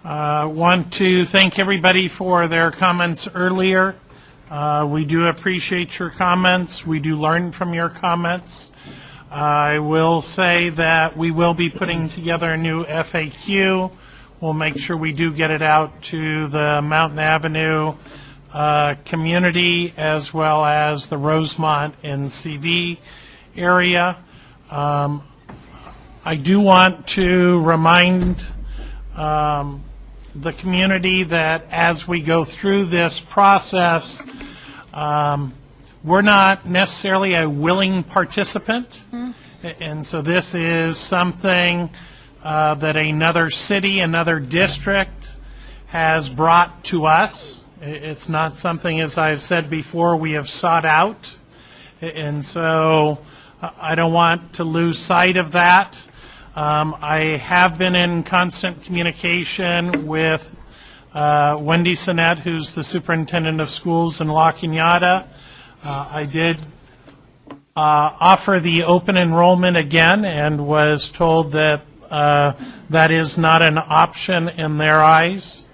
Want to thank everybody for their comments earlier. We do appreciate your comments. We do learn from your comments. I will say that we will be putting together a new FAQ. We'll make sure we do get it out to the Mountain Avenue community as well as the Rosemont and CV area. I do want to remind the community that as we go through this process, we're not necessarily a willing participant, and so this is something that another city, another district has brought to us. It's not something, as I've said before, we have sought out, and so I don't want to lose sight of that. I have been in constant communication with Wendy Sinnett, who's the superintendent of schools in La Cañada. I did offer the open enrollment again and was told that that is not an option in their eyes.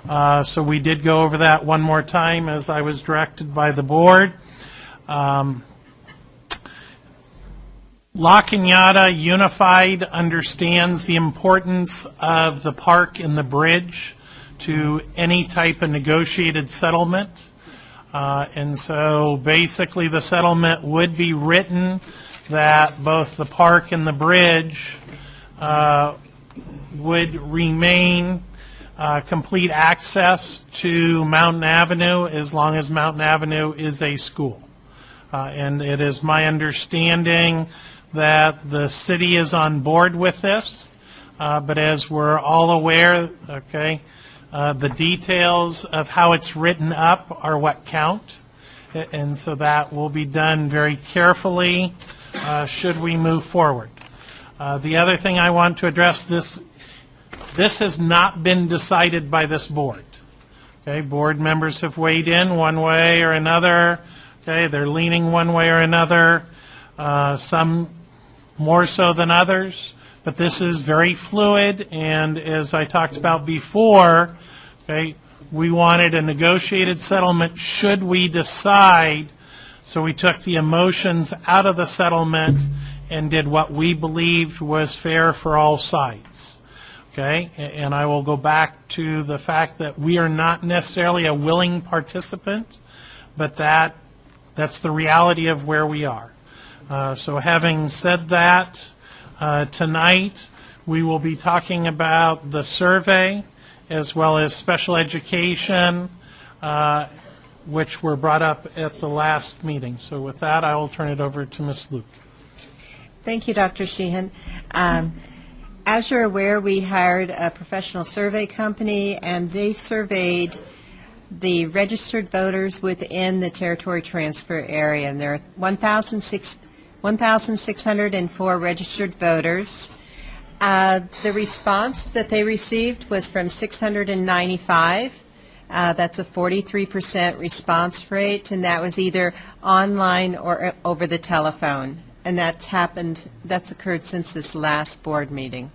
So we did go over that one more time as I was directed by the board. La Cañada Unified understands the importance of the park and the bridge to any type of negotiated settlement. And so basically the settlement would be written that both the park and the bridge would remain complete access to Mountain Avenue as long as Mountain Avenue is a school. And it is my understanding that the city is on board with this, but as we're all aware, okay, the details of how it's written up are what count, and so that will be done very carefully should we move forward. The other thing I want to address, this has not been decided by this board. Okay, board members have weighed in one way or another. Okay, they're leaning one way or another. Some more so than others, but this is very fluid, and as I talked about before, okay, we wanted a negotiated settlement should we decide, so we took the emotions out of the settlement and did what we believed was fair for all sides. Okay, and I will go back to the fact that we are not necessarily a willing participant, but that's the reality of where we are. So having said that, tonight we will be talking about the survey as well as special education, which were brought up at the last meeting. So with that, I will turn it over to Ms. Luke. Thank you, Dr. Sheehan. As you're aware, we hired a professional survey company, and they surveyed the registered voters within the territory transfer area, and there are 1,604 registered voters. The response that they received was from 695. That's a 43% response rate, and that was either online or over the telephone. And that's occurred since this last board meeting.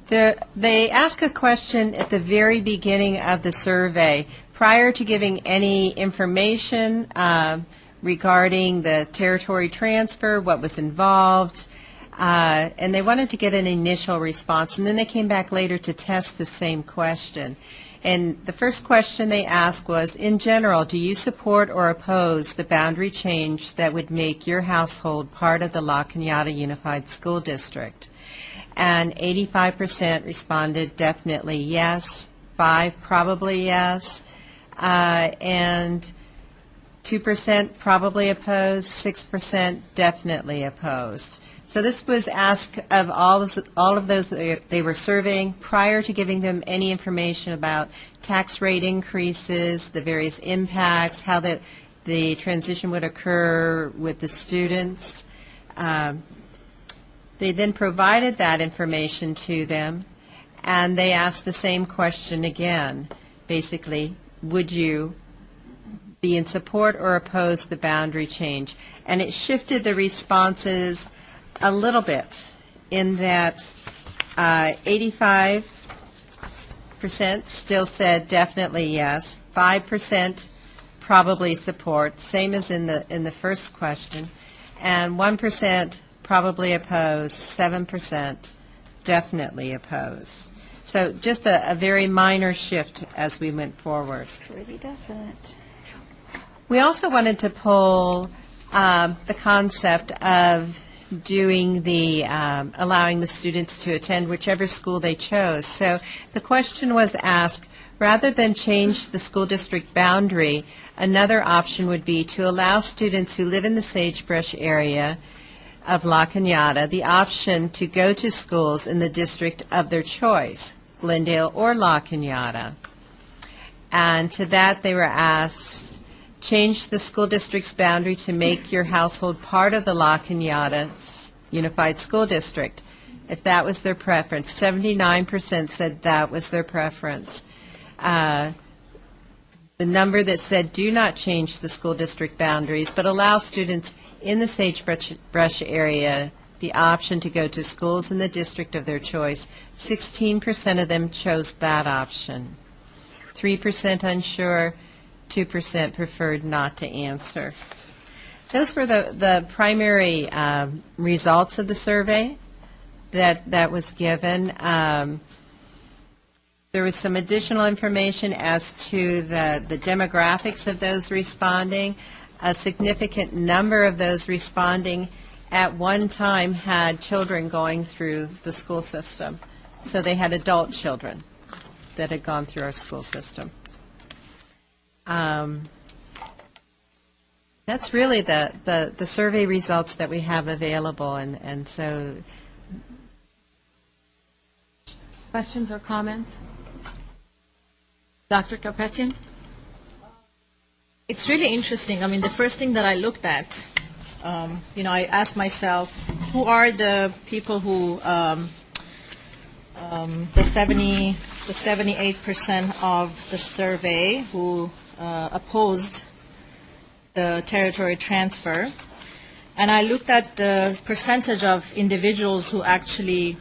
They ask a question at the very beginning of the survey, prior to giving any information regarding the territory transfer, what was involved, and they wanted to get an initial response, and then they came back later to test the same question. And the first question they asked was, in general, do you support or oppose the boundary change that would make your household part of the La Cañada Unified School District? And 85% responded definitely yes, 5% probably yes, and 2% probably opposed, 6% definitely opposed. So this was asked of all of those that they were surveying prior to giving them any information about tax rate increases, the various impacts, how the transition would occur with the students. They then provided that information to them, and they asked the same question again. Basically, would you be in support or oppose the boundary change? And it shifted the responses a little bit in that 85% still said definitely yes. 5% probably support, same as in the first question. And 1% probably oppose, 7% definitely oppose. So just a very minor shift as we went forward. Pretty definite. We also wanted to pull the concept of doing the, allowing the students to attend whichever school they chose. So the question was asked, rather than change the school district boundary, another option would be to allow students who live in the Sagebrush area of La Cañada the option to go to schools in the district of their choice, Glendale or La Cañada. And to that they were asked, change the school district's boundary to make your household part of the La Cañada Unified School District, if that was their preference. 79% said that was their preference. The number that said do not change the school district boundaries, but allow students in the Sagebrush area the option to go to schools in the district of their choice, 16% of them chose that option. 3% unsure, 2% preferred not to answer. Those were the primary results of the survey that was given. There was some additional information as to the demographics of those responding. A significant number of those responding at one time had children going through the school system. So they had adult children that had gone through our school system. That's really the survey results that we have available, and so. Questions or comments? Dr. Karpetian? It's really interesting. I mean, the first thing that I looked at, I asked myself, who are the people who, the 78% of the survey who opposed the territory transfer, and I looked at the percentage of individuals who actually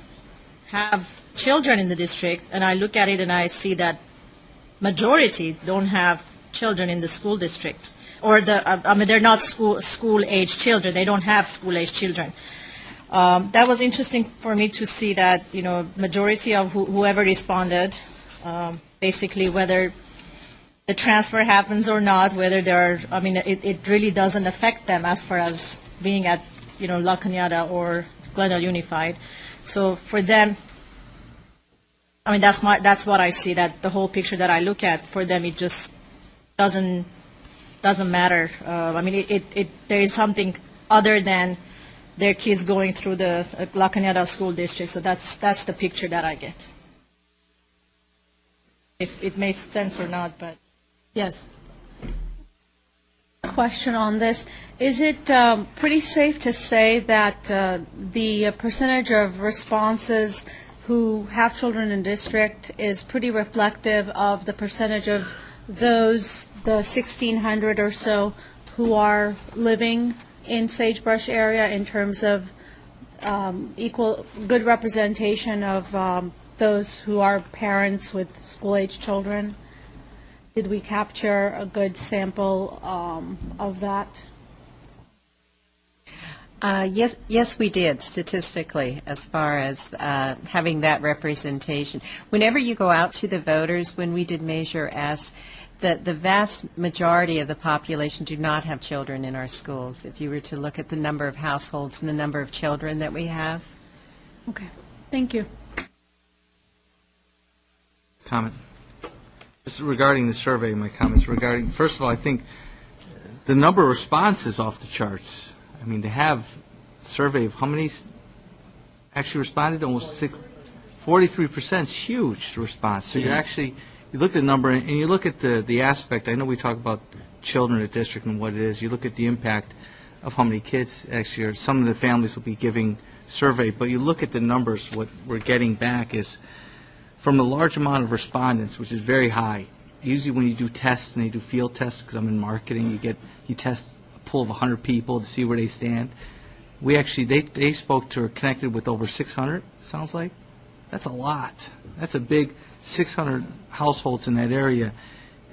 have children in the district, and I look at it and I see that majority don't have children in the school district, or they're not school-age children. They don't have school-age children. That was interesting for me to see that, majority of whoever responded, basically whether the transfer happens or not, whether it really doesn't affect them as far as being at, La Cañada or Glendale Unified. So for them, that's what I see, that the whole picture that I look at, for them it just doesn't matter. There is something other than their kids going through the La Cañada school district, so that's the picture that I get. If it makes sense or not, but yes. Question on this. Is it pretty safe to say that the percentage of responses who have children in district is pretty reflective of the percentage of those, the 1,600 or so, who are living in Sagebrush area in terms of good representation of those who are parents with school-age children? Did we capture a good sample of that? Yes, we did, statistically, as far as having that representation. Whenever you go out to the voters, when we did Measure S, the vast majority of the population do not have children in our schools, if you were to look at the number of households and the number of children that we have. Okay, thank you. Comment. Just regarding the survey, my comments regarding, first of all, I think the number of responses off the charts. I mean, they have a survey of how many actually responded, almost 43% is huge response. So you look at the number and you look at the aspect. I know we talk about children at district and what it is. You look at the impact of how many kids actually, or some of the families will be giving survey, but you look at the numbers, what we're getting back is from a large amount of respondents, which is very high. Usually when you do tests, and they do field tests, because I'm in marketing, you test a pool of 100 people to see where they stand. We actually, they spoke to or connected with over 600, sounds like, That's a lot. That's a big 600 households in that area.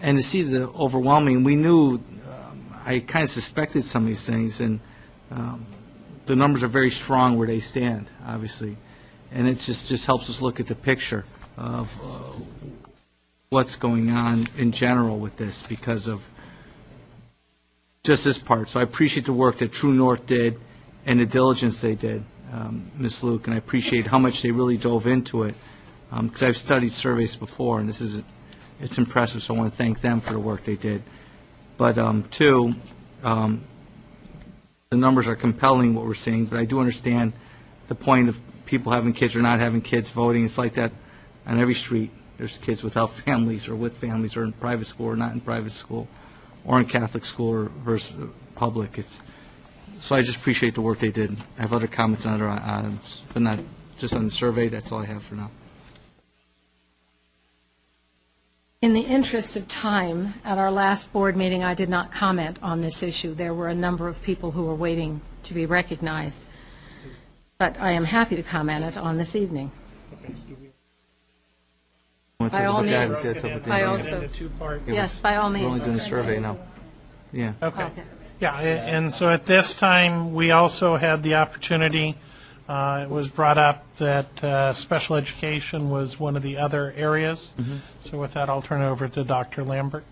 And to see the overwhelming, we knew, I kind of suspected some of these things, and the numbers are very strong where they stand, obviously. And it just helps us look at the picture of what's going on in general with this because of just this part. So I appreciate the work that True North did and the diligence they did, Ms. Luke, and I appreciate how much they really dove into it, because I've studied surveys before, and it's impressive, so I want to thank them for the work they did. But two, the numbers are compelling, what we're seeing, but I do understand the point of people having kids or not having kids voting. It's like that on every street. There's kids without families or with families or in private school or not in private school or in Catholic school or versus public. So I just appreciate the work they did. I have other comments on other items, but not just on the survey. That's all I have for now. In the interest of time, at our last board meeting, I did not comment on this issue. There were a number of people who were waiting to be recognized. But I am happy to comment it on this evening. By all means. I also, yes, by all means. We're only doing a survey now. Yeah. Okay. Yeah, and so at this time, we also had the opportunity, it was brought up that special education was one of the other areas. So with that, I'll turn it over to Dr. Lambert.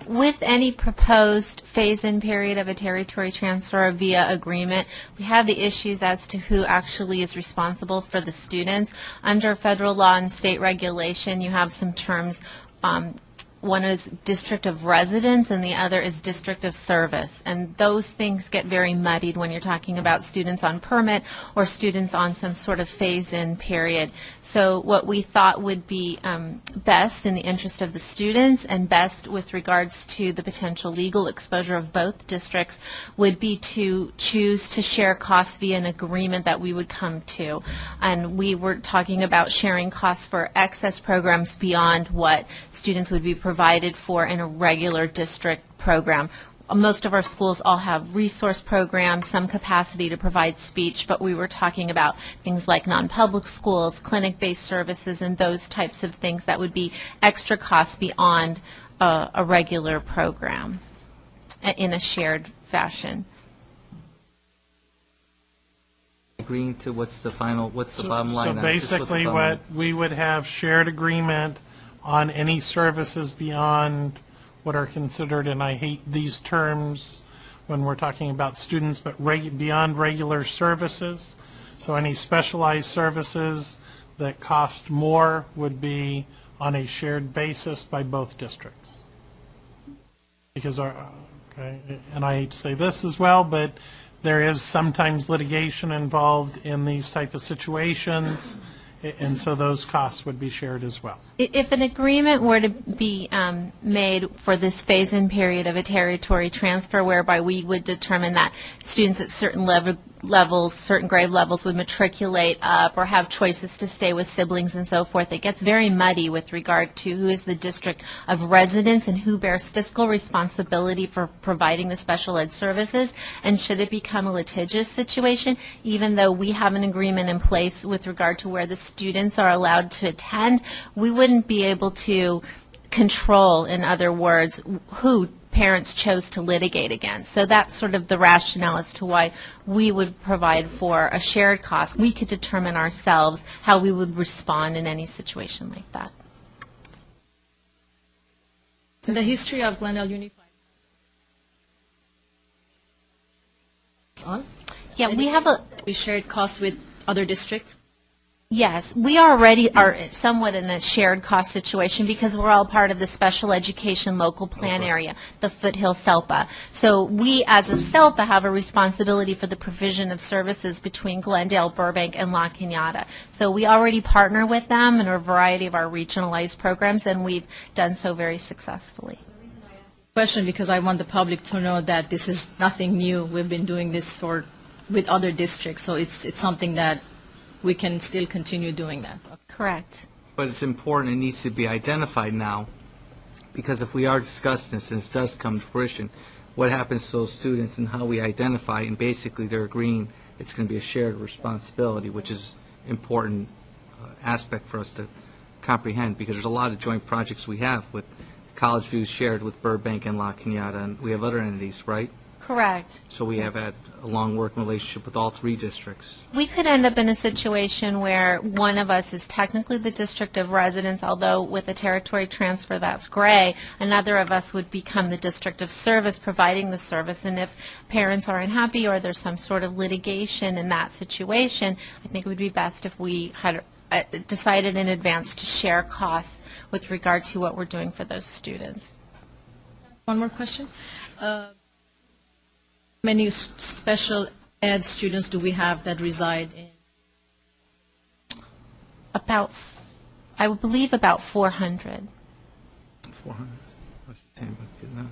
With any proposed phase-in period of a territory transfer via agreement, we have the issues as to who actually is responsible for the students. Under federal law and state regulation, you have some terms. One is district of residence and the other is district of service. And those things get very muddied when you're talking about students on permit or students on some sort of phase-in period. So what we thought would be best in the interest of the students and best with regards to the potential legal exposure of both districts would be to choose to share costs via an agreement that we would come to. And we were talking about sharing costs for excess programs beyond what students would be provided for in a regular district program. Most of our schools all have resource programs, some capacity to provide speech, but we were talking about things like non-public schools, clinic-based services, and those types of things that would be extra costs beyond a regular program in a shared fashion. Agreeing to what's the bottom line? So on this? What's the basically bottom what line? we would have shared agreement on any services beyond what are considered, and I hate these terms when we're talking about students, but beyond regular services. So any specialized services that cost more would be on a shared basis by both districts. Because okay, and I hate to say this as well, but there is sometimes litigation involved in these type of situations, and so those costs would be shared as well. If an agreement were to be made for this phase-in period of a territory transfer whereby we would determine that students at certain levels, certain grade levels would matriculate up or have choices to stay with siblings and so forth, it gets very muddy with regard to who is the district of residence and who bears fiscal responsibility for providing the special ed services. And should it become a litigious situation, even though we have an agreement in place with regard to where the students are allowed to attend, we wouldn't be able to control, in other words, who parents chose to litigate against. So that's sort of the rationale as to why we would provide for a shared cost. We could determine ourselves how we would respond in any situation like that. In the history of Glendale Unified. Yeah, we shared costs with other districts. Yes, we already are somewhat in a shared cost situation because we're all part of the special education local plan area, the Foothill SELPA. So we as a SELPA have a responsibility for the provision of services between Glendale, Burbank, and La Cañada. So we already partner with them in a variety of our regionalized programs, and we've done so very successfully. Question, because I want the public to know that this is nothing new. We've been doing this with other districts, so it's something that we can still continue doing that. Correct. But it's important, it needs to be identified now, because if we are discussing this and this does come to fruition, what happens to those students and how we identify, and basically they're agreeing it's going to be a shared responsibility, which is important aspect for us to comprehend, because there's a lot of joint projects we have with College View shared with Burbank and La Cañada, and we have other entities, right? Correct. So we have had a long working relationship with all three districts. We could end up in a situation where one of us is technically the district of residence, although with a territory transfer that's gray. Another of us would become the district of service, providing the service. And if parents are unhappy or there's some sort of litigation in that situation, I think it would be best if we had decided in advance to share costs with regard to what we're doing for those students. One more question. How many special ed students do we have that reside in? I would believe about 400. 400? No,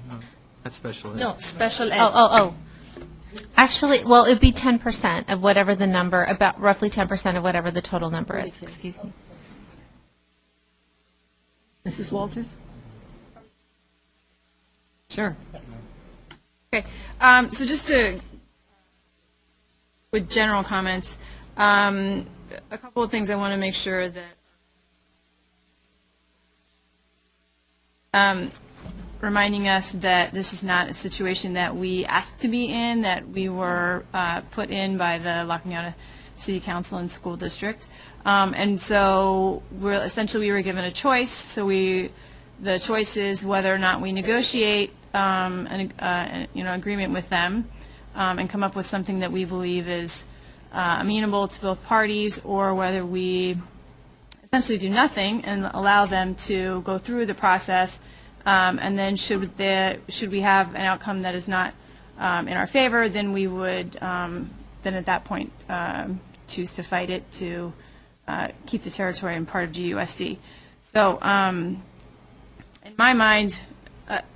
that's special ed. No, special ed. Oh. Actually, well, it would be 10% of whatever the number, about roughly 10% of whatever the total number is. Excuse me. Mrs. Walters? Sure. Okay, so just with general comments, a couple of things I want to make sure that, reminding us that this is not a situation that we asked to be in, that we were put in by the La Cañada City Council and School District. And so we were given a choice. So the choice is whether or not we negotiate an agreement with them and come up with something that we believe is amenable to both parties, or whether we essentially do nothing and allow them to go through the process. And then should we have an outcome that is not in our favor, then we would then at that point choose to fight it to keep the territory in part of GUSD. So in my mind,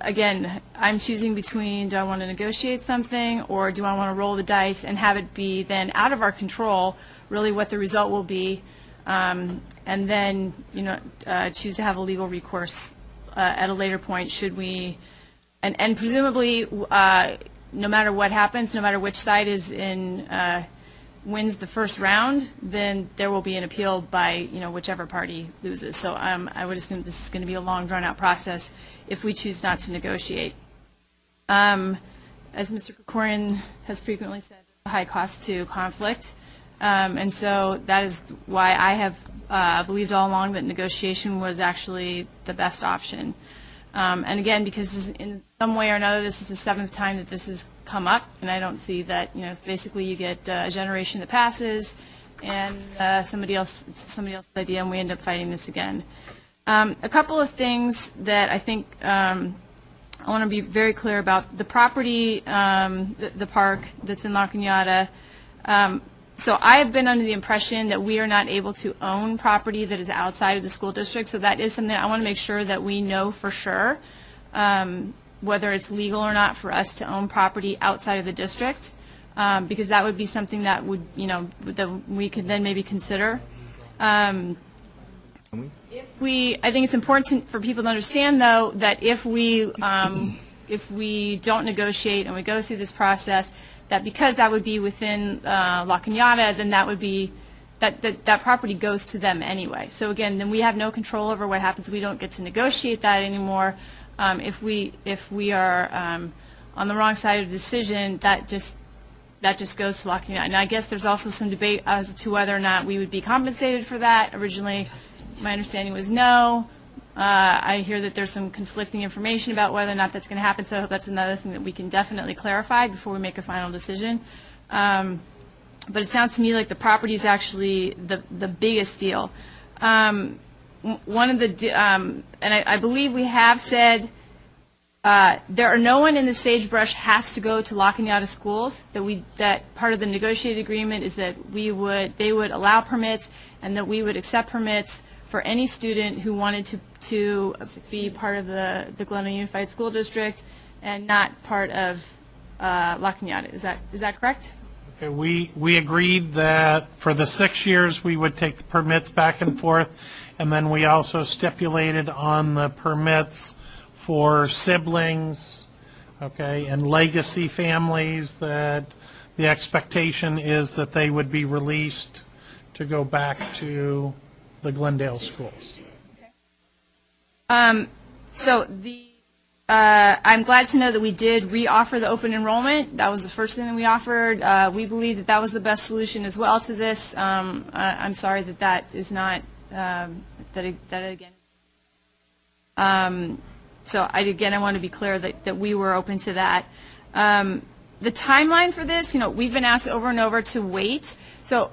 again, I'm choosing between, do I want to negotiate something, or do I want to roll the dice and have it be then out of our control, really what the result will be, and then choose to have a legal recourse at a later point should we, and presumably no matter what happens, no matter which side wins the first round, then there will be an appeal by whichever party loses. So I would assume this is going to be a long, drawn-out process if we choose not to negotiate. As Mr. Krikorian has frequently said, a high cost to conflict, and so that is why I have believed all along that negotiation was actually the best option. And again, because in some way or another, this is the 7th time that this has come up, and I don't see that, basically you get a generation that passes, and somebody else's idea, and we end up fighting this again. A couple of things that I think I want to be very clear about. The property, the park that's in La Cañada, so I have been under the impression that we are not able to own property that is outside of the school district, so that is something I want to make sure that we know for sure, whether it's legal or not for us to own property outside of the district, because that would be something that would, that we could then maybe consider. I think it's important for people to understand, though, that if we don't negotiate and we go through this process, that because that would be within La Cañada, then that would be that property goes to them anyway. So again, then we have no control over what happens. We don't get to negotiate that anymore. If we are on the wrong side of the decision, that just goes to La Cañada. And I guess there's also some debate as to whether or not we would be compensated for that. Originally, my understanding was no. I hear that there's some conflicting information about whether or not that's going to happen, so I hope that's another thing that we can definitely clarify before we make a final decision. But it sounds to me like the property is actually the biggest deal. One of the, and I believe we have said no one in the sagebrush has to go to La Cañada schools. That part of the negotiated agreement is that they would allow permits, and that we would accept permits for any student who wanted to be part of the Glenville Unified School District and not part of La Cañada. Is that correct? Okay, we agreed that for the 6 years we would take the permits back and forth, and then we also stipulated on the permits for siblings, okay, and legacy families that the expectation is that they would be released to go back to the Glendale schools. So I'm glad to know that we did re-offer the open enrollment. That was the first thing that we offered. We believe that that was the best solution as well to this. I'm sorry that that is not, that again. So I want to be clear that we were open to that. The timeline for this, we've been asked over and over to wait. So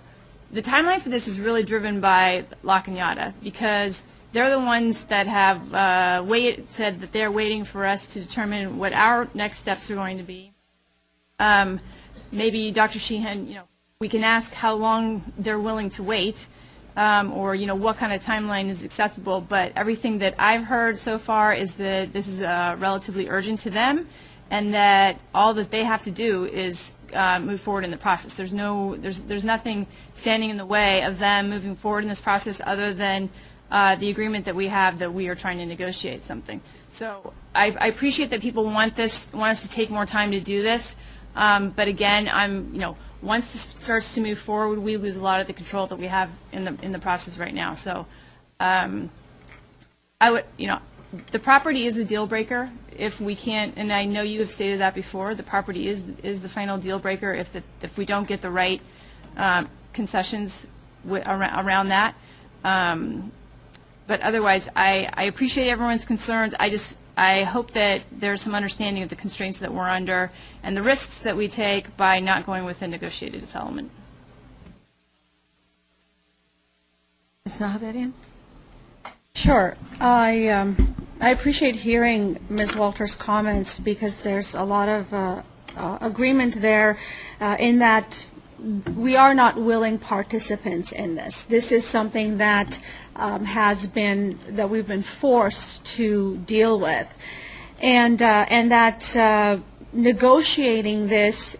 the timeline for this is really driven by La Cañada, because they're the ones that have said that they're waiting for us to determine what our next steps are going to be. Maybe Dr. Sheehan, we can ask how long they're willing to wait, or what kind of timeline is acceptable. But everything that I've heard so far is that this is relatively urgent to them, and that all that they have to do is move forward in the process. There's nothing standing in the way of them moving forward in this process other than the agreement that we have that we are trying to negotiate something. So I appreciate that people want us to take more time to do this, but again, once this starts to move forward, we lose a lot of the control that we have in the process right now. So I would, the property is a deal breaker if we can't, and I know you have stated that before. The property is the final deal breaker if we don't get the right concessions around that. But otherwise, I appreciate everyone's concerns. I hope that there's some understanding of the constraints that we're under and the risks that we take by not going with a negotiated settlement. Ms. Nahabedian? Sure. I appreciate hearing Ms. Walter's comments, because there's a lot of agreement there in that we are not willing participants in this. This is something that that we've been forced to deal with, and that negotiating this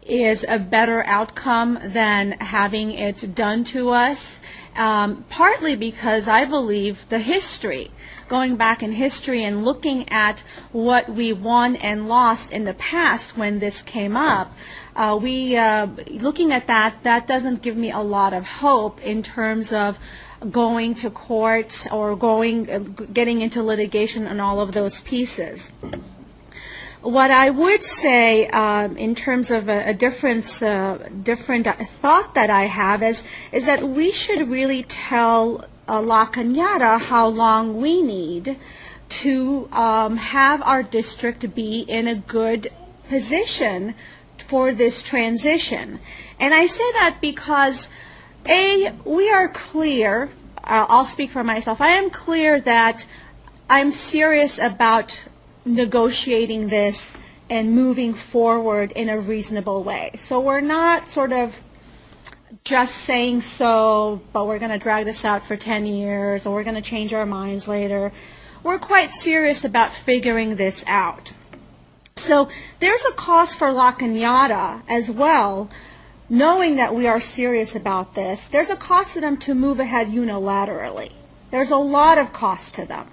is a better outcome than having it done to us, partly because I believe the history, going back in history and looking at what we won and lost in the past when this came up, looking at that doesn't give me a lot of hope in terms of going to court or getting into litigation and all of those pieces. What I would say in terms of a different thought that I have is that we should really tell La Cañada how long we need to have our district be in a good position for this transition. And I say that because, we are clear, I'll speak for myself, I am clear that I'm serious about negotiating this and moving forward in a reasonable way. So we're not sort of just saying so, but we're going to drag this out for 10 years, or we're going to change our minds later. We're quite serious about figuring this out. So there's a cost for La Cañada as well, knowing that we are serious about this. There's a cost to them to move ahead unilaterally. There's a lot of cost to them.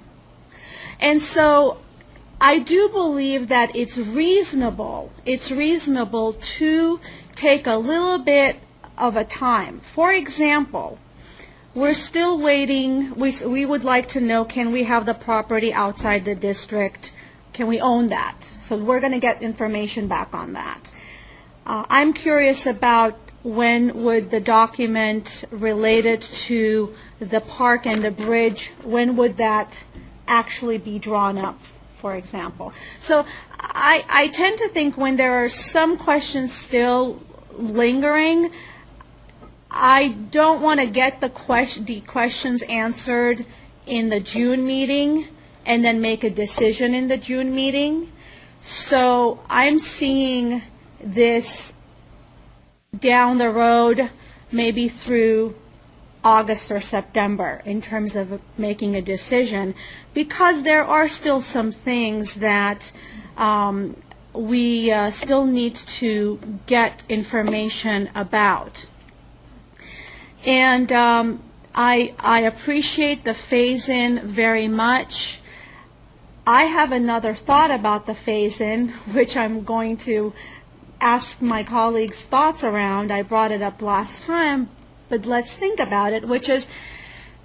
And so I do believe that it's reasonable to take a little bit of a time. For example, we're still waiting. We would like to know, can we have the property outside the district? Can we own that? So we're going to get information back on that. I'm curious about when would the document related to the park and the bridge, when would that actually be drawn up, for example? So I tend to think when there are some questions still lingering, I don't want to get the questions answered in the June meeting and then make a decision in the June meeting. So I'm seeing this down the road, maybe through August or September, in terms of making a decision, because there are still some things that we still need to get information about. And I appreciate the phase-in very much. I have another thought about the phase-in, which I'm going to ask my colleagues' thoughts around. I brought it up last time, but let's think about it, which is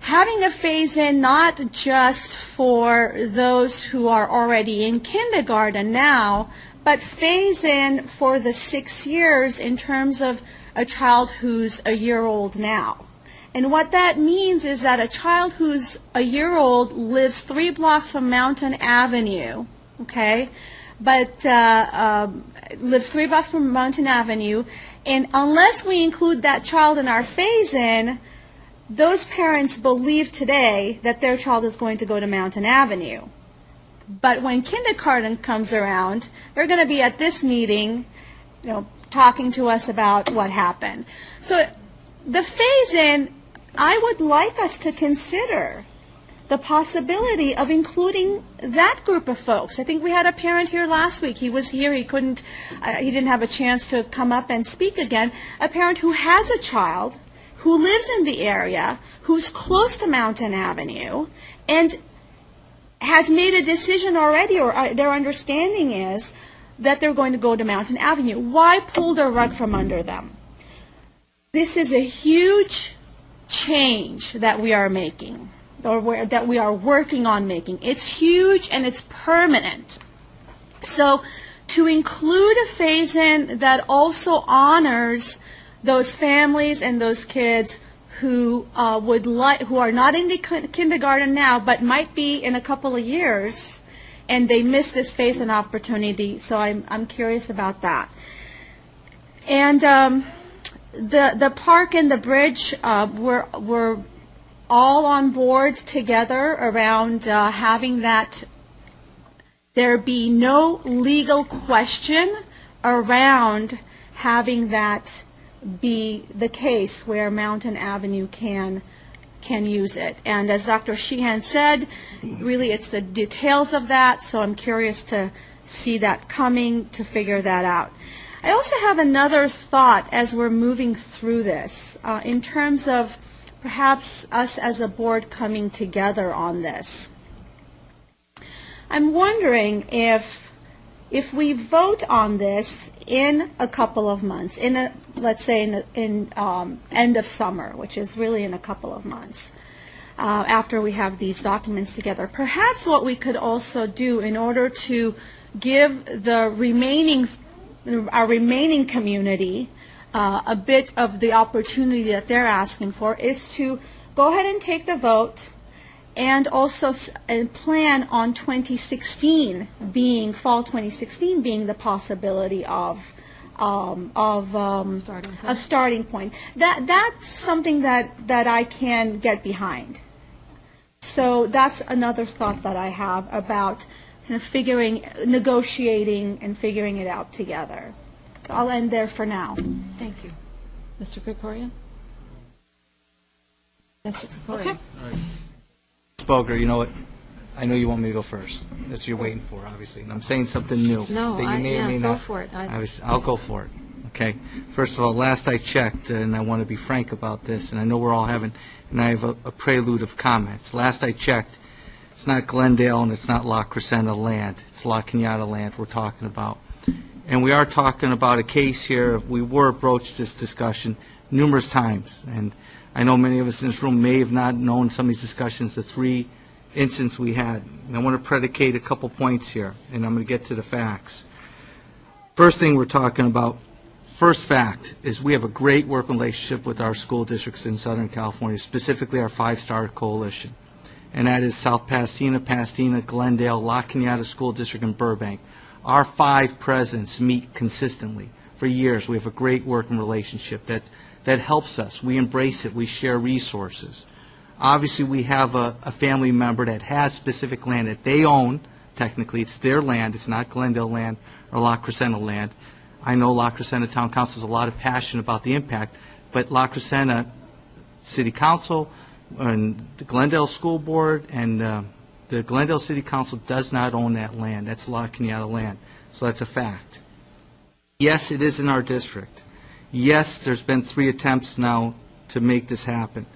having a phase-in not just for those who are already in kindergarten now, but phase-in for the 6 years in terms of a child who's a year old now. And what that means is that a child who's a year old lives 3 blocks from Mountain Avenue, okay, but lives 3 blocks from Mountain Avenue, and unless we include that child in our phase-in, those parents believe today that their child is going to go to Mountain Avenue. But when kindergarten comes around, they're going to be at this meeting, talking to us about what happened. So the phase-in, I would like us to consider the possibility of including that group of folks. I think we had a parent here last week. He was here. He didn't have a chance to come up and speak again. A parent who has a child who lives in the area, who's close to Mountain Avenue, and has made a decision already, or their understanding is that they're going to go to Mountain Avenue. Why pull the rug from under them? This is a huge change that we are making, or that we are working on making. It's huge and it's permanent. So to include a phase-in that also honors those families and those kids who who are not in the kindergarten now, but might be in a couple of years, and they miss this phase-in opportunity. So I'm curious about that. And the park and the bridge, we're all on board together around having that there be no legal question around having that be the case where Mountain Avenue can use it. And as Dr. Sheehan said, really it's the details of that, so I'm curious to see that coming, to figure that out. I also have another thought as we're moving through this in terms of perhaps us as a board coming together on this. I'm wondering if we vote on this in a couple of months, let's say in end of summer, which is really in a couple of months, after we have these documents together, perhaps what we could also do in order to give our remaining community a bit of the opportunity that they're asking for is to go ahead and take the vote, and also plan on 2016 fall 2016 being the possibility of a starting point. That's something that I can get behind. So that's another thought that I have about negotiating and figuring it out together. So I'll end there for now. Thank you. Mr. Krikorian? Mr. Krikorian? Okay. Boger, you know what? I know you want me to go first. That's what you're waiting for, obviously. And I'm saying something new. No, that you may or may go not. for it. I'll go for it. Okay. First of all, last I checked, and I want to be frank about this, and I know we're all having, and I have a prelude of comments. Last I checked, it's not Glendale and it's not La Crescenta land. It's La Cañada land we're talking about. And we are talking about a case here. We were approached this discussion numerous times, and I know many of us in this room may have not known some of these discussions, the 3 instances we had. And I want to predicate a couple points here, and I'm going to get to the facts. First thing we're talking about, first fact, is we have a great working relationship with our school districts in Southern California, specifically our 5-star coalition. And that is South Pasadena, Glendale, La Cañada School District, and Burbank. Our 5 presidents meet consistently for years. We have a great working relationship that helps us. We embrace it. We share resources. Obviously, we have a family member that has specific land that they own. Technically, it's their land. It's not Glendale land or La Crescenta land. I know La Crescenta Town Council has a lot of passion about the impact, but La Crescenta City Council and the Glendale School Board and the Glendale City Council does not own that land. That's La Cañada land. So that's a fact. Yes, it is in our district. Yes, there's been 3 attempts now to make this happen.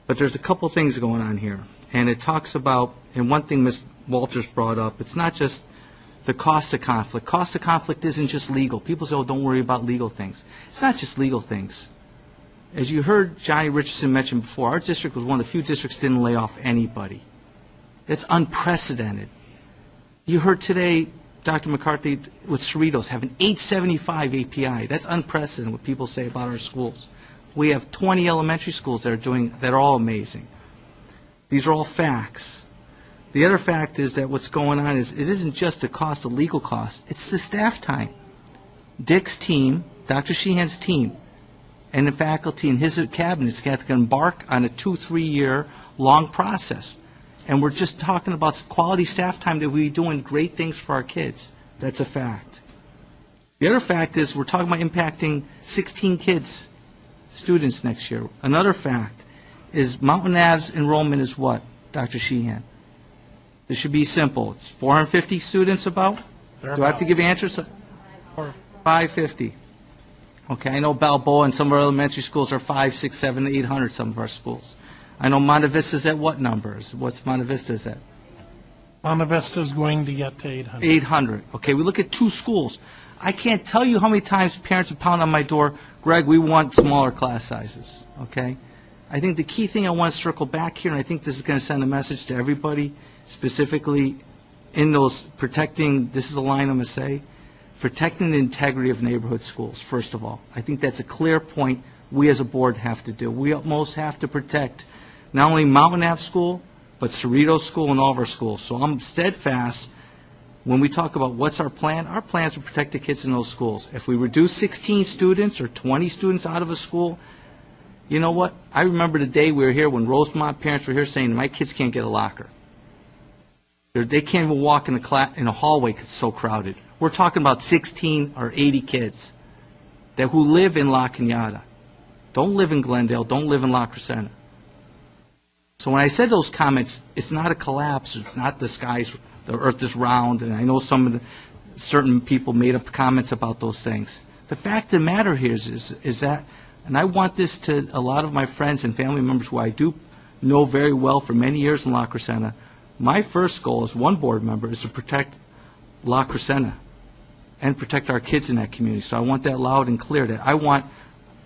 But there's a couple things going on here. And it talks about, and one thing Ms. Walters brought up, it's not just the cost of conflict. Cost of conflict isn't just legal. People say, oh, don't worry about legal things. It's not just legal things. As you heard Johnny Richardson mention before, our district was one of the few districts that didn't lay off anybody. That's unprecedented. You heard today Dr. McCarthy with Cerritos have an 875 API. That's unprecedented what people say about our schools. We have 20 elementary schools that are all amazing. These are all facts. The other fact is that what's going on is it isn't just the cost of legal costs, it's the staff time. Dick's team, Dr. Sheehan's team, and the faculty and his cabinets have to embark on a 2-3 year long process. And we're just talking about quality staff time that we're doing great things for our kids. That's a fact. The other fact is we're talking about impacting 16 kids, students next year. Another fact is Mountain Ave's enrollment is what, Dr. Sheehan? This should be simple. It's 450 students about? Do I have to give answers? 550. Okay, I know Balboa and some of our elementary schools are 500, 600, 700, 800, some of our schools. I know Monte Vista's at what numbers? What's Monte Vista's at? Monte Vista's going to get to 800. 800. Okay, we look at 2 schools. I can't tell you how many times parents have pounded on my door, Greg, we want smaller class sizes, okay? I think the key thing I want to circle back here, and I think this is going to send a message to everybody, specifically in those protecting, this is a line I'm going to say, protecting the integrity of neighborhood schools, first of all. I think that's a clear point we as a board have to do. We most have to protect not only Mountain Ave School, but Cerritos School and all of our schools. So I'm steadfast when we talk about what's our plan is to protect the kids in those schools. If we reduce 16 students or 20 students out of a school, you know what? I remember the day we were here when Rosemont parents were here saying, my kids can't get a locker. They can't even walk in a hallway because it's so crowded. We're talking about 16 or 80 kids who live in La Cañada. Don't live in Glendale, don't live in La Crescenta. So when I said those comments, it's not a collapse, it's not the earth is round, and I know certain people made up comments about those things. The fact of the matter here is that, and I want this to a lot of my friends and family members who I do know very well for many years in La Crescenta, my first goal as one board member is to protect La Crescenta and protect our kids in that community. So I want that loud and clear, that I want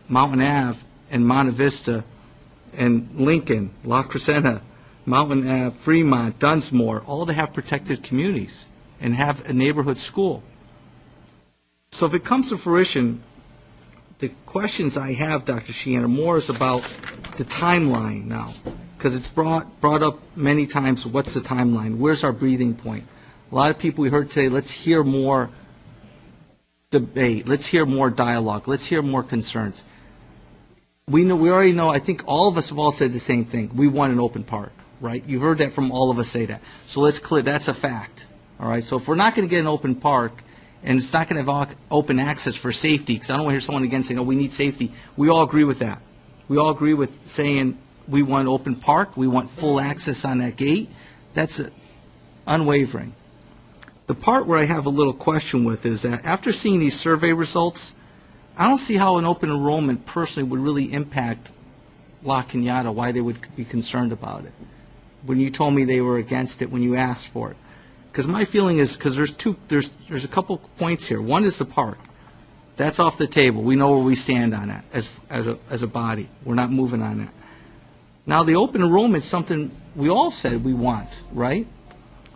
Mountain Ave and Monte Vista and Lincoln, La Crescenta, Mountain Ave, Fremont, Dunsmore, all to have protected communities and have a neighborhood school. So if it comes to fruition, the questions I have, Dr. Sheehan, are more is about the timeline now, because it's brought up many times, what's the timeline? Where's our breathing point? A lot of people we heard today, let's hear more debate, let's hear more dialogue, let's hear more concerns. We already know, I think all of us have all said the same thing. We want an open park, right? You've heard that from all of us say that. So let's clear, that's a fact, all right? So if we're not going to get an open park, and it's not going to have open access for safety, because I don't want to hear someone again saying, oh, we need safety. We all agree with that. We all agree with saying we want an open park, we want full access on that gate. That's unwavering. The part where I have a little question with is that after seeing these survey results, I don't see how an open enrollment personally would really impact La Cañada, why they would be concerned about it. When you told me they were against it when you asked for it. Because my feeling is, because there's a couple points here. One is the park. That's off the table. We know where we stand on that as a body. We're not moving on that. Now the open enrollment is something we all said we want, right?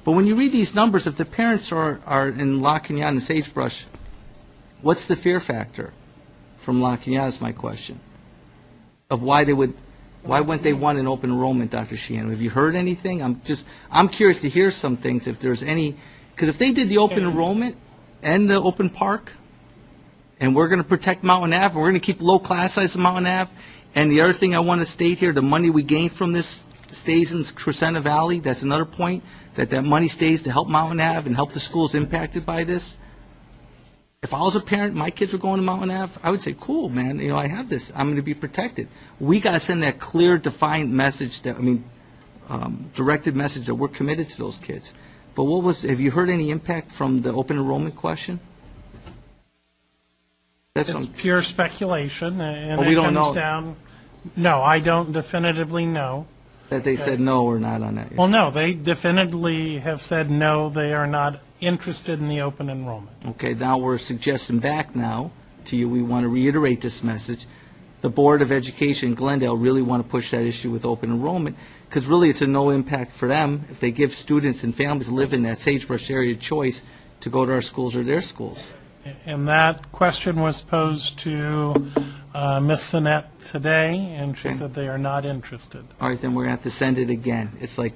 But when you read these numbers, if the parents are in La Cañada and Sagebrush, what's the fear factor from La Cañada is my question. Of why wouldn't they want an open enrollment, Dr. Sheehan? Have you heard anything? I'm curious to hear some things, if there's any, because if they did the open enrollment and the open park, and we're going to protect Mountain Ave, we're going to keep low class size of Mountain Ave, and the other thing I want to state here, the money we gain from this stays in Crescenta Valley, that's another point, that money stays to help Mountain Ave and help the schools impacted by this. If I was a parent, my kids were going to Mountain Ave, I would say, cool, man, I have this. I'm going to be protected. We got to send that clear, defined message, directed message that we're committed to those kids. But have you heard any impact from the open enrollment question? It's pure speculation, and we it don't comes know. down, no, I don't definitively know. That they said no or not on that? Well, no, they definitively have said no, they are not interested in the open enrollment. Okay, now we're suggesting back now to you, we want to reiterate this message. the Board of Education in Glendale really want to push that issue with open enrollment, because really it's a no impact for them if they give students and families who live in that Sagebrush area choice to go to our schools or their schools. And that question was posed to Ms. Sinette today, and she said they are not interested. All right, then we're going to have to send it again. It's like,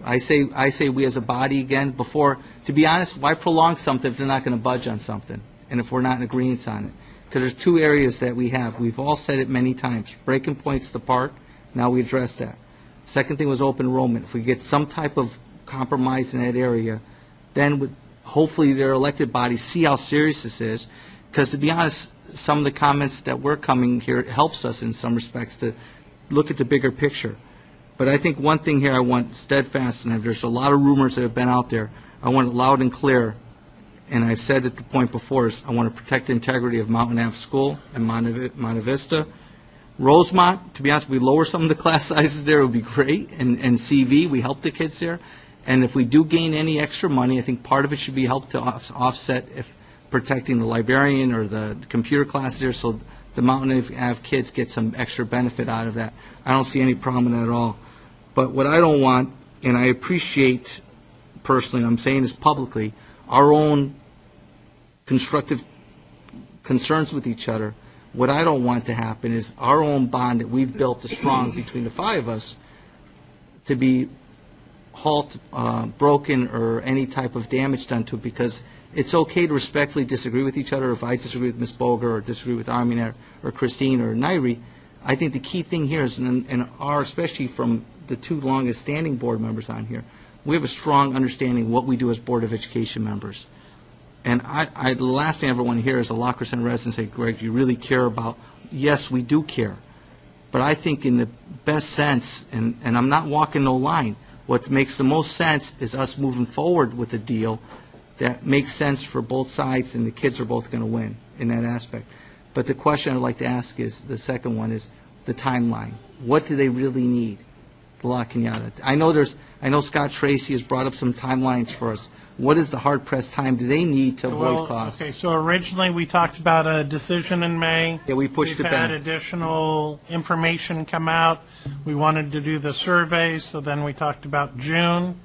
I say we as a body again, before, to be honest, why prolong something if they're not going to budge on something, and if we're not in agreement on it? Because there's two areas that we have. We've all said it many times. Breaking point's the park. Now we address that. Second thing was open enrollment. If we get some type of compromise in that area, then hopefully their elected bodies see how serious this is. Because to be honest, some of the comments that we're coming here helps us in some respects to look at the bigger picture. But I think one thing here I want steadfast, and there's a lot of rumors that have been out there. I want it loud and clear, and I've said at the point before, is I want to protect the integrity of Mountain Ave School and Monte Vista. Rosemont, to be honest, we lower some of the class sizes there, it would be great. And CV, we help the kids there. And if we do gain any extra money, I think part of it should be helped to offset if protecting the librarian or the computer classes there, so the Mountain Ave kids get some extra benefit out of that. I don't see any problem in that at all. But what I don't want, and I appreciate personally, I'm saying this publicly, our own constructive concerns with each other. What I don't want to happen is our own bond that we've built strong between the five of us to be broken or any type of damage done to it, because it's okay to respectfully disagree with each other. If I disagree with Ms. Boger or disagree with Armin or Christine or Nairi, I think the key thing here is, and especially from the two longest standing board members on here, we have a strong understanding of what we do as Board of Education members. And the last thing I ever want to hear is a Locker Center resident say, Greg, do you really care about, yes, we do care. But I think in the best sense, and I'm not walking no line, what makes the most sense is us moving forward with a deal that makes sense for both sides, and the kids are both going to win in that aspect. But the question I'd like to ask is, the second one is the timeline. What do they really need, the La Cañada? I know Scott Tracy has brought up some timelines for us. What is the hard-pressed time do they need to avoid costs? Okay, so originally we talked about a decision in May. Yeah, we pushed it We've had back. additional information come out. We wanted to do the survey, so then we talked about June.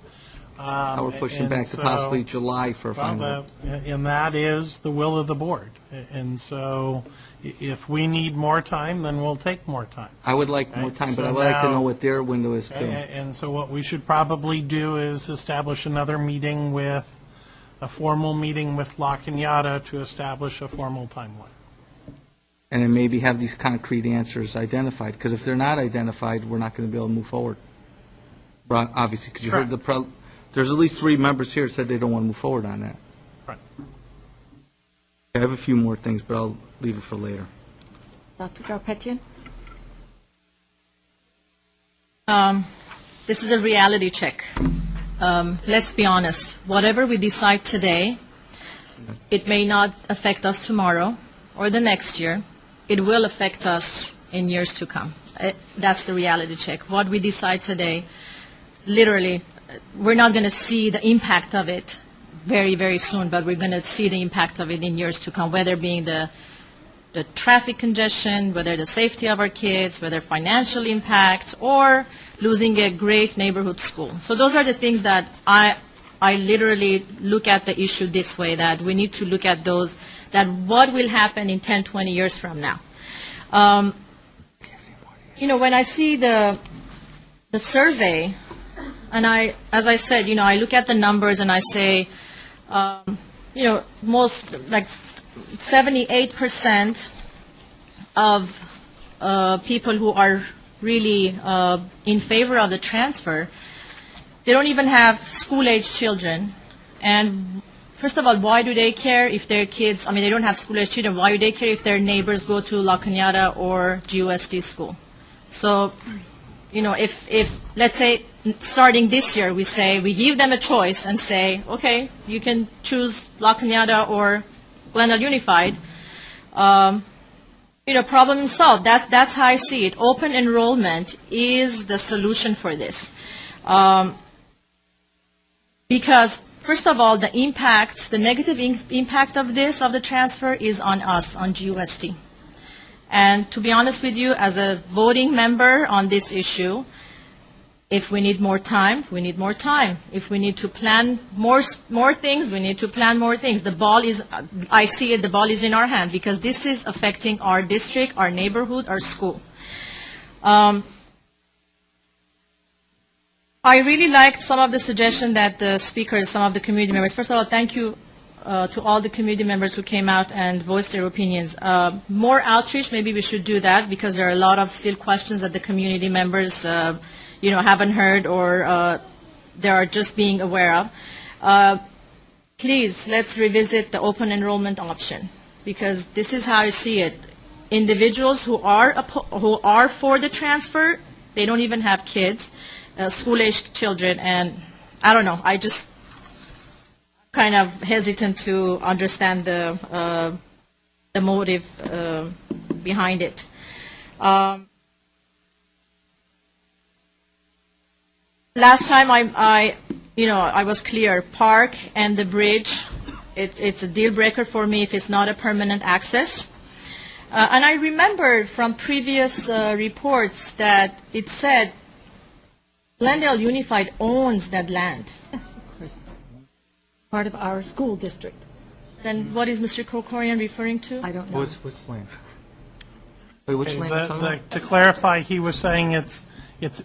Now we're pushing back to possibly July for a final. And that is the will of the board. And so if we need more time, then we'll take more time. I would like more time, but So I would like to now- know what their window is too. And so what we should probably do is establish another meeting with, a formal meeting with La Cañada to establish a formal timeline. And then maybe have these concrete answers identified, because if they're not identified, we're not going to be able to move forward. Obviously, because you heard there's at least 3 members here that said they don't want to move forward on that. Right. I have a few more things, but I'll leave it for later. Dr. Garpetian? This is a reality check. Let's be honest. Whatever we decide today, it may not affect us tomorrow or the next year. It will affect us in years to come. That's the reality check. What we decide today, literally, we're not going to see the impact of it very, very soon, but we're going to see the impact of it in years to come, whether being the traffic congestion, whether the safety of our kids, whether financial impact, or losing a great neighborhood school. So those are the things that I literally look at the issue this way, that we need to look at those, that what will happen in 10, 20 years from now. When I see the survey, and as I said, I look at the numbers and I say, most, like 78% of people who are really in favor of the transfer, they don't even have school-age children. And first of all, why do they care if their kids, they don't have school-age children, why do they care if their neighbors go to La Cañada or GUSD school? So, if let's say, starting this year, we give them a choice and say, okay, you can choose La Cañada or Glendale Unified, problem solved. That's how I see it. Open enrollment is the solution for this. Because, first of all, the negative impact of the transfer is on us, on GUSD. And to be honest with you, as a voting member on this issue, if we need more time, we need more time. If we need to plan more things, we need to plan more things. The ball is, I see it, the ball is in our hand, because this is affecting our district, our neighborhood, our school. I really liked some of the suggestions that the speakers, some of the community members, first of all, thank you to all the community members who came out and voiced their opinions. More outreach, maybe we should do that, because there are a lot of still questions that the community members haven't heard, or they are just being aware of. Please, let's revisit the open enrollment option, because this is how I see it. Individuals who are for the transfer, they don't even have kids, school-aged children, and I don't know, I just kind of hesitant to understand the motive behind it. Last time I was clear, park and the bridge, it's a deal breaker for me if it's not a permanent access. And I remember from previous reports that it said Glendale Unified owns that land. Yes, of course. Part of our school district. Then what is Mr. Krokorian referring to? I don't know. Which land? Wait, which land are you talking about? To clarify, he was saying it's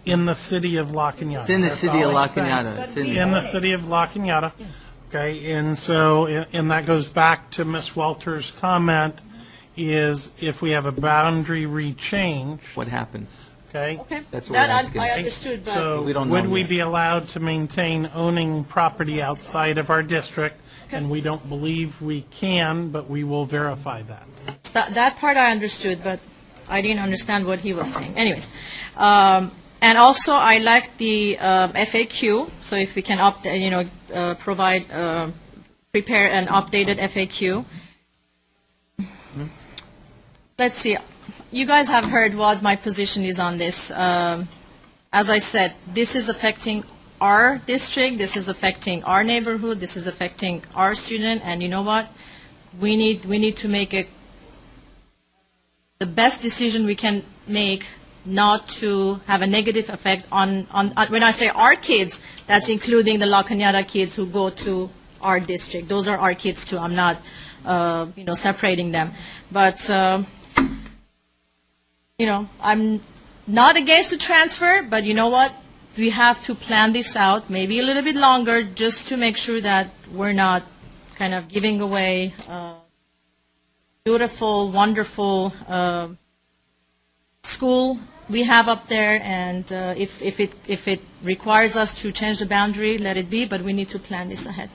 in the city of La Cañada. It's in the That's city of all La he's saying. Cañada. It's In the city of La Cañada. Okay, and so, and that goes back to Ms. Welter's comment, is if we have a boundary rechange, What happens? okay? Okay, That's what that we're asking. I understood, but So We don't would know we yet. be allowed to maintain owning property outside of our district? And we don't believe we can, but we will verify that. that part I understood, but I didn't understand what he was saying. Anyways, and also I like the FAQ. So if we can prepare an updated FAQ. Let's see. You guys have heard what my position is on this. As I said, this is affecting our district, this is affecting our neighborhood, this is affecting our student, and you know what? We need to make the best decision we can make, not to have a negative effect on when I say our kids, that's including the La Cañada kids who go to our district. Those are our kids too. I'm not separating them. But I'm not against the transfer, but you know what? We have to plan this out maybe a little bit longer, just to make sure that we're not kind of giving away beautiful, wonderful school we have up there. And if it requires us to change the boundary, let it be, but we need to plan this ahead.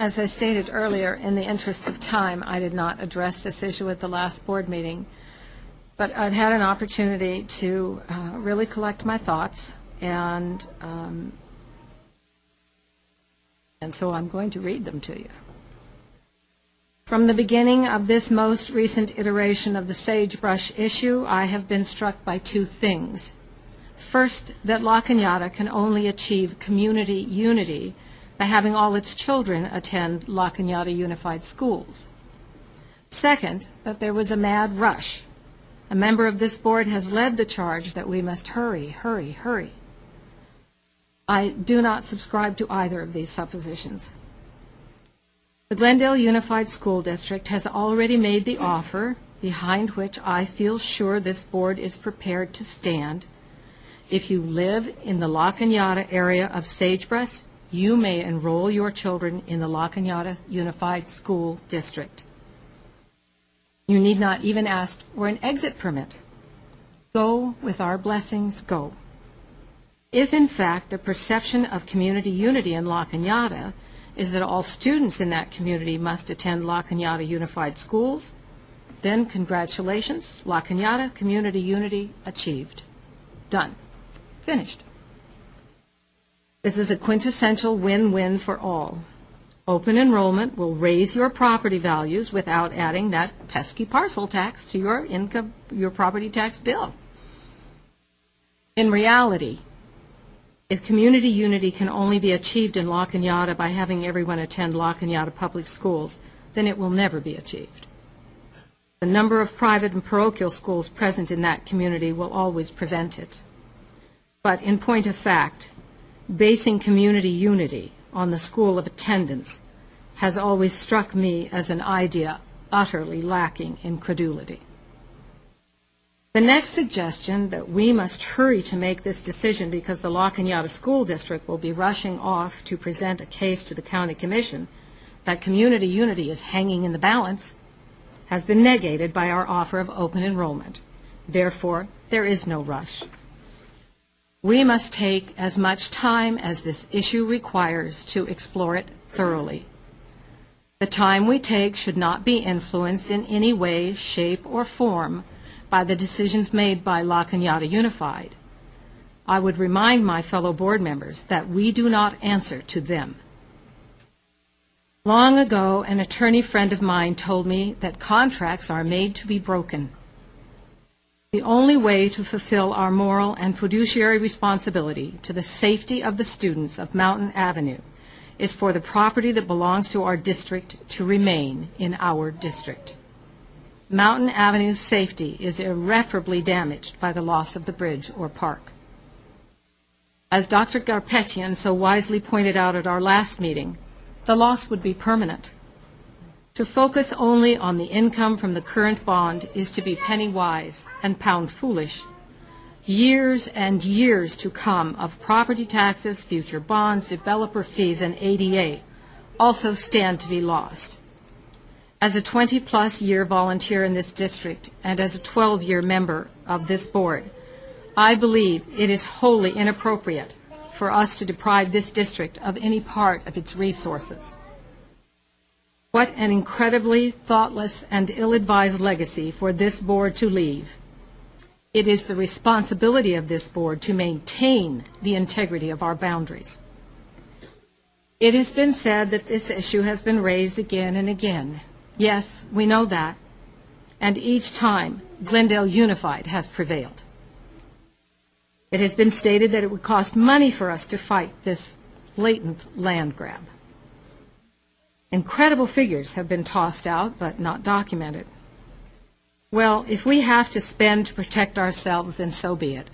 As I stated earlier, in the interest of time, I did not address this issue at the last board meeting, but I've had an opportunity to really collect my thoughts, and so I'm going to read them to you. From the beginning of this most recent iteration of the sagebrush issue, I have been struck by two things. First, that La Cañada can only achieve community unity by having all its children attend La Cañada Unified Schools. Second, that there was a mad rush. A member of this board has led the charge that we must hurry, hurry, hurry. I do not subscribe to either of these suppositions. The Glendale Unified School District has already made the offer, behind which I feel sure this board is prepared to stand. If you live in the La Cañada area of Sagebrush, you may enroll your children in the La Cañada Unified School District. You need not even ask for an exit permit. Go with our blessings, go. If, in fact, the perception of community unity in La Cañada is that all students in that community must attend La Cañada Unified Schools, then congratulations, La Cañada community unity achieved. Done. Finished. This is a quintessential win-win for all. Open enrollment will raise your property values without adding that pesky parcel tax to your property tax bill. In reality, If community unity can only be achieved in La Cañada by having everyone attend La Cañada Public Schools, then it will never be achieved. The number of private and parochial schools present in that community will always prevent it. But in point of fact, basing community unity on the school of attendance has always struck me as an idea utterly lacking in credulity. The next suggestion that we must hurry to make this decision because the La Cañada School District will be rushing off to present a case to the County Commission that community unity is hanging in the balance has been negated by our offer of open enrollment. Therefore, there is no rush. We must take as much time as this issue requires to explore it thoroughly. The time we take should not be influenced in any way, shape, or form by the decisions made by La Cañada Unified. I would remind my fellow board members that we do not answer to them. Long ago, an attorney friend of mine told me that contracts are made to be broken. The only way to fulfill our moral and fiduciary responsibility to the safety of the students of Mountain Avenue is for the property that belongs to our district to remain in our district. Mountain Avenue's safety is irreparably damaged by the loss of the bridge or park. As Dr. Garpetian so wisely pointed out at our last meeting, the loss would be permanent. To focus only on the income from the current bond is to be penny wise and pound foolish. Years and years to come of property taxes, future bonds, developer fees, and ADA also stand to be lost. As a 20-plus year volunteer in this district and as a 12-year member of this board, I believe it is wholly inappropriate for us to deprive this district of any part of its resources. What an incredibly thoughtless and ill-advised legacy for this board to leave. It is the responsibility of this board to maintain the integrity of our boundaries. It has been said that this issue has been raised again and again. Yes, we know that. And each time, Glendale Unified has prevailed. It has been stated that it would cost money for us to fight this blatant land grab. Incredible figures have been tossed out, but not documented. Well, if we have to spend to protect ourselves, then so be it.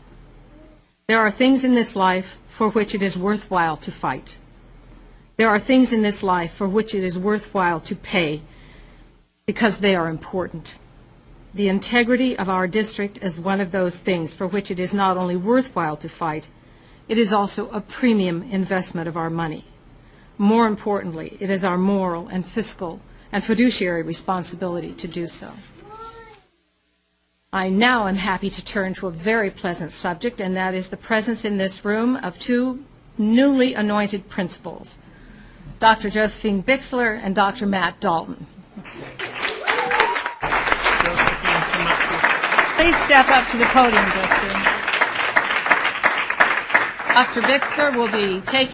There are things in this life for which it is worthwhile to fight. There are things in this life for which it is worthwhile to pay because they are important. The integrity of our district is one of those things for which it is not only worthwhile to fight, it is also a premium investment of our money. More importantly, it is our moral and fiscal and fiduciary responsibility to do so. I now am happy to turn to a very pleasant subject, and that is the presence in this room of two newly anointed principals, Dr. Josephine Bixler and Dr. Matt Dalton. Please step up to the podium, Josephine. Dr. Bixler will be taking